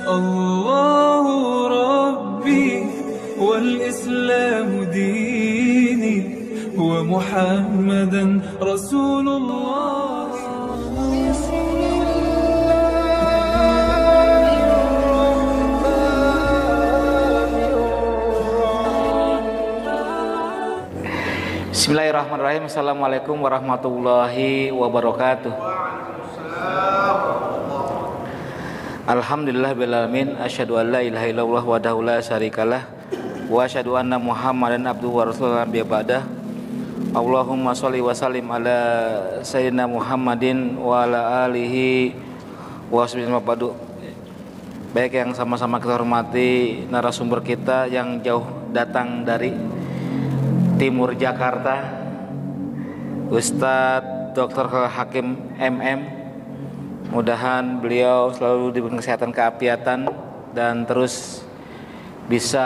الله ربي والإسلام ديني ومحمدا رسول الله. Bismillahirrahmanirrahim. Assalamualaikum warahmatullahi wabarakatuh. Alhamdulillahirrahmanirrahim. Asyhadu an la ilaha illallah wahdahu la syarikalah wa asyhadu anna Muhammadan abduhu wa rasuluhu nabiyya ba'dah. Allahumma sholli wa sallim ala sayyidina Muhammadin wa ala alihi wa sahbihi ba'du. Baik, yang sama-sama kita hormati narasumber kita yang jauh datang dari Timur Jakarta, Ustadz Dr. Hakim MM. Mudahan beliau selalu diberi kesehatan, keafiatan, dan terus bisa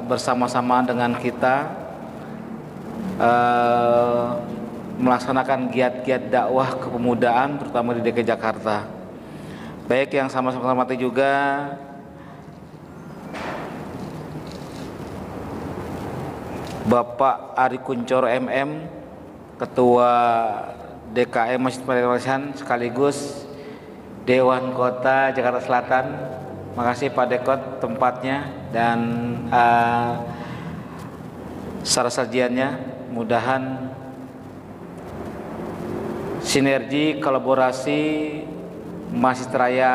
bersama-sama dengan kita melaksanakan giat-giat dakwah kepemudaan terutama di DKI Jakarta. Baik, yang sama-sama hormati juga Bapak Ari Kuncoro MM, Ketua DKM Masjid Malaysia sekaligus Dewan Kota Jakarta Selatan. Makasih Pak Dekot tempatnya dan secara sajiannya. Mudahan sinergi kolaborasi Masjid Raya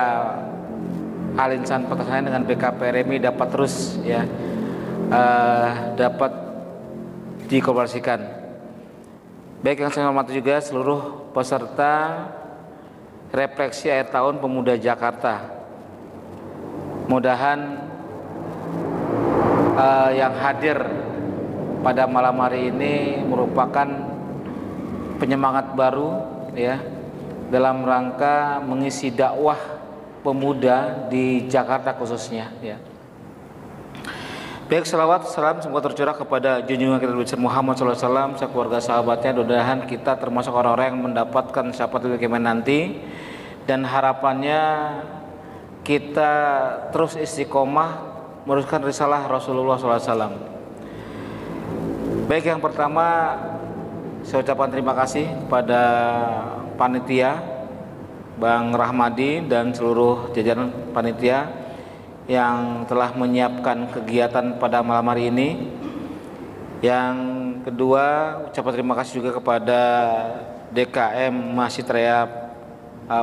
Al-Insan Kota Senayan dengan BKPRMI dapat terus dapat dikolaborasikan. Baik, yang saya hormati juga seluruh peserta refleksi akhir tahun Pemuda Jakarta. Mudahan yang hadir pada malam hari ini merupakan penyemangat baru dalam rangka mengisi dakwah pemuda di Jakarta khususnya. Baik, salawat salam semoga tercurah kepada junjungan kita Nabi Muhammad SAW, sekeluarga sahabatnya. Mudah-mudahan kita termasuk orang-orang yang mendapatkan syafaat kemen nanti, dan harapannya kita terus istiqomah meneruskan risalah Rasulullah SAW. Baik, yang pertama saya ucapkan terima kasih pada panitia Bang Rahmadi dan seluruh jajaran panitia yang telah menyiapkan kegiatan pada malam hari ini. Yang kedua, ucapan terima kasih juga kepada DKM Masjid Raya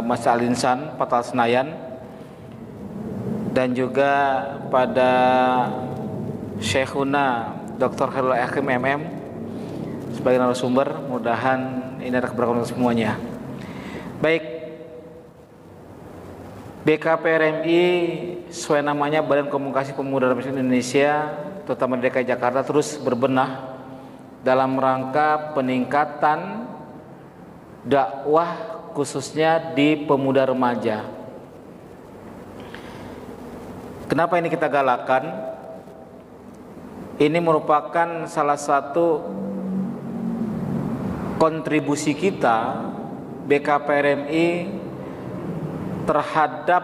Masjid Al-Insan Patal Senayan, dan juga pada Syekhuna Dr. Khairul Hakim MM sebagai narasumber. Mudahan ini ada keberkahan semuanya. Baik, BKPRMI sesuai namanya Badan Komunikasi Pemuda Republik Indonesia, terutama di DKI Jakarta, terus berbenah dalam rangka peningkatan dakwah khususnya di pemuda remaja. Kenapa ini kita galakan? Ini merupakan salah satu kontribusi kita BKPRMI terhadap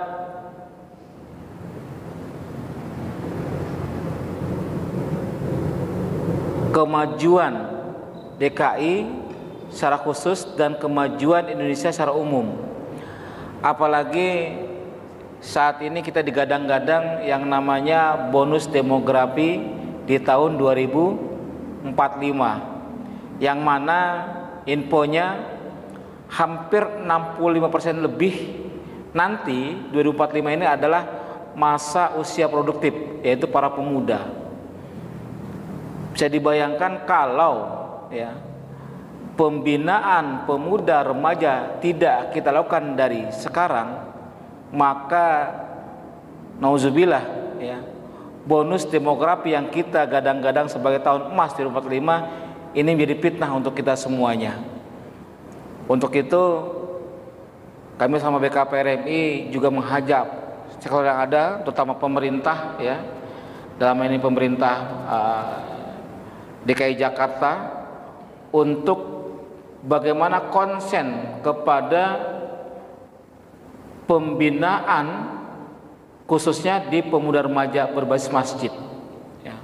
kemajuan DKI secara khusus dan kemajuan Indonesia secara umum. Apalagi saat ini kita digadang-gadang yang namanya bonus demografi di tahun 2045, yang mana infonya hampir 65% lebih nanti 2045 ini adalah masa usia produktif, yaitu para pemuda. Bisa dibayangkan kalau pembinaan pemuda remaja tidak kita lakukan dari sekarang, maka nauzubillah bonus demografi yang kita gadang-gadang sebagai tahun emas 2045 ini menjadi fitnah untuk kita semuanya. Untuk itu kami sama BKPRMI juga menghajap stakeholder yang ada, terutama pemerintah dalam ini pemerintah DKI Jakarta, untuk bagaimana konsen kepada pembinaan khususnya di pemuda remaja berbasis masjid. Ya.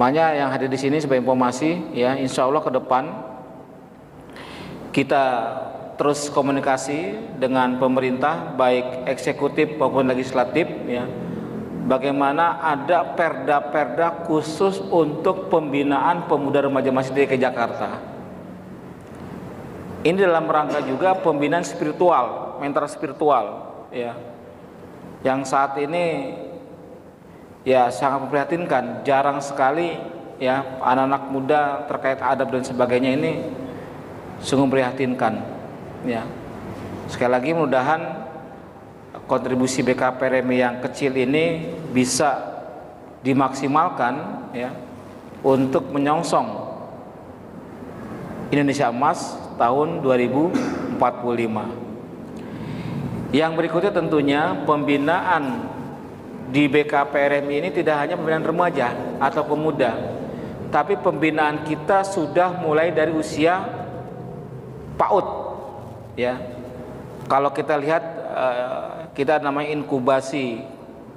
Makanya yang hadir di sini sebagai informasi, ya, insya Allah ke depan kita terus komunikasi dengan pemerintah baik eksekutif maupun legislatif, ya. Bagaimana ada perda-perda khusus untuk pembinaan pemuda remaja masjid DKI Jakarta. Ini dalam rangka juga pembinaan spiritual, mental spiritual, ya. Yang saat ini ya sangat memprihatinkan, jarang sekali ya anak-anak muda terkait adab dan sebagainya, ini sungguh memprihatinkan, ya. Sekali lagi mudah-mudahan kontribusi BKPRMI yang kecil ini bisa dimaksimalkan, ya, untuk menyongsong Indonesia Emas tahun 2045. Yang berikutnya tentunya pembinaan di BKPRMI ini tidak hanya pembinaan remaja atau pemuda, tapi pembinaan kita sudah mulai dari usia PAUD, ya. Kalau kita lihat kita namanya inkubasi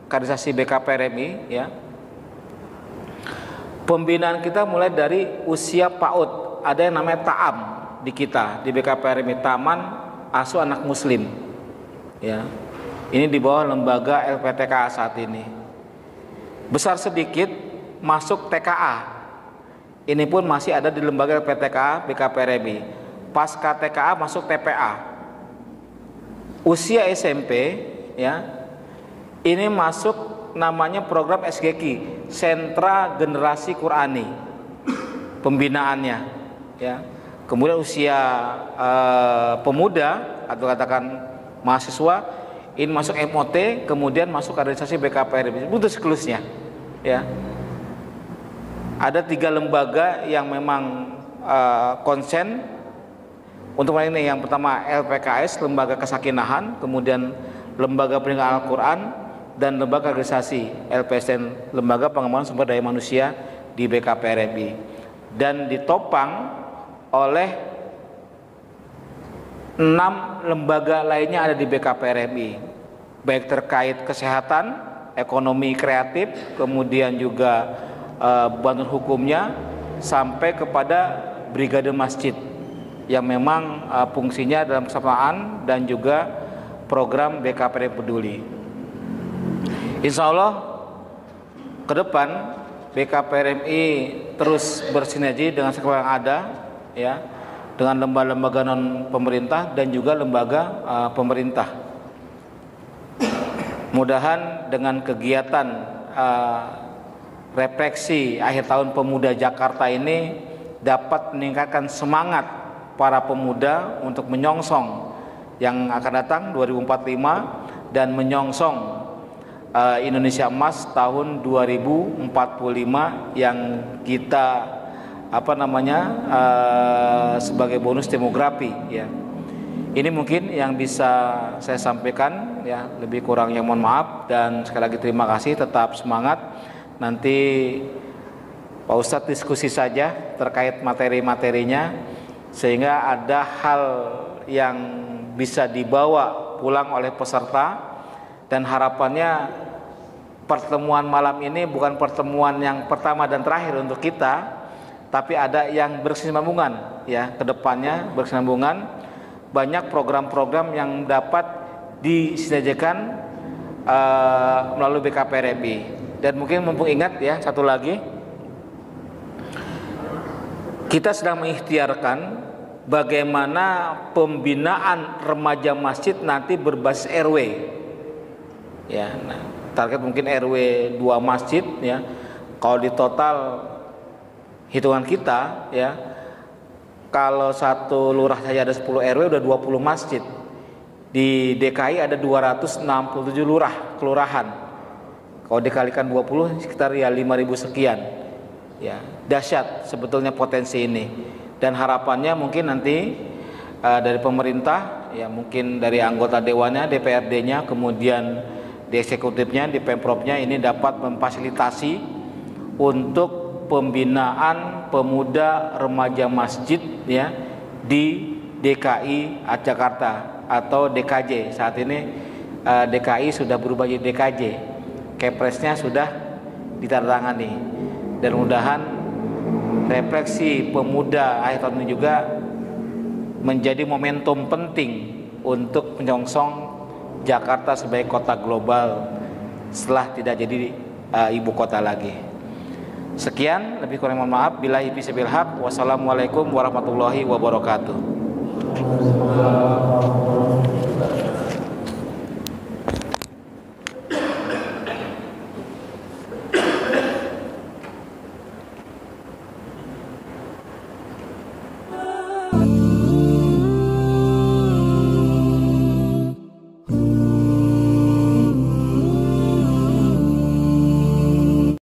kaderisasi BKPRMI, ya. Pembinaan kita mulai dari usia PAUD. Ada yang namanya TAAM di kita di BKPRMI, Taman Asuh Anak Muslim, ya. Ini di bawah lembaga LPTKA saat ini. Besar sedikit masuk TKA. Ini pun masih ada di lembaga LPTKA BKPRMI. Pasca TKA masuk TPA. Usia SMP, ya, ini masuk namanya program SGQ, Sentra Generasi Qurani, pembinaannya, ya. Kemudian usia pemuda atau katakan mahasiswa ini masuk MOT, kemudian masuk kaderisasi BKPRMI, itu siklusnya, ya. Ada 3 lembaga yang memang konsen untuk ini. Yang pertama LPKS, Lembaga Kesakinahan, kemudian Lembaga Pendidikan Al-Quran, dan Lembaga Kaderisasi LPSN, Lembaga Pengembangan Sumber Daya Manusia di BKPRMI, dan ditopang oleh 6 lembaga lainnya ada di BKPRMI, baik terkait kesehatan, ekonomi kreatif, kemudian juga bantuan hukumnya, sampai kepada brigade masjid yang memang fungsinya dalam kesamaan dan juga program BKPRMI Peduli. Insya Allah ke depan BKPRMI terus bersinergi dengan sektor yang ada, ya, dengan lembaga-lembaga non pemerintah dan juga lembaga pemerintah. Mudahan dengan kegiatan refleksi akhir tahun pemuda Jakarta ini dapat meningkatkan semangat para pemuda untuk menyongsong yang akan datang 2045 dan menyongsong Indonesia Emas tahun 2045 yang kita sebagai bonus demografi, ya. Ini mungkin yang bisa saya sampaikan, ya. Lebih kurangnya mohon maaf, dan sekali lagi terima kasih, tetap semangat. Nanti Pak Ustadz diskusi saja terkait materi-materinya, sehingga ada hal yang bisa dibawa pulang oleh peserta, dan harapannya pertemuan malam ini bukan pertemuan yang pertama dan terakhir untuk kita, tapi ada yang berkesinambungan, ya, kedepannya berkesinambungan, banyak program-program yang dapat disinergikan melalui BKPRMI. Dan mungkin mumpung ingat, ya, satu lagi, kita sedang mengikhtiarkan bagaimana pembinaan remaja masjid nanti berbasis RW, ya. Nah, target mungkin RW 2 masjid, ya. Kalau di total hitungan kita, ya, kalau satu lurah saja ada 10 RW udah 20 masjid. Di DKI ada 267 kelurahan. Kalau dikalikan 20 sekitar ya 5.000 sekian. Ya, dahsyat sebetulnya potensi ini. Dan harapannya mungkin nanti dari pemerintah, ya, mungkin dari anggota dewannya, DPRD-nya, kemudian di eksekutifnya, di Pemprovnya, ini dapat memfasilitasi untuk pembinaan pemuda remaja masjid, ya, di DKI Jakarta atau DKJ. Saat ini DKI sudah berubah jadi DKJ. Kepresnya sudah ditandatangani, dan mudah-mudahan refleksi pemuda akhir tahun ini juga menjadi momentum penting untuk menyongsong Jakarta sebagai kota global setelah tidak jadi ibu kota lagi. Sekian, lebih kurang mohon maaf. Billahi taufiq wal haq. Wassalamualaikum warahmatullahi wabarakatuh.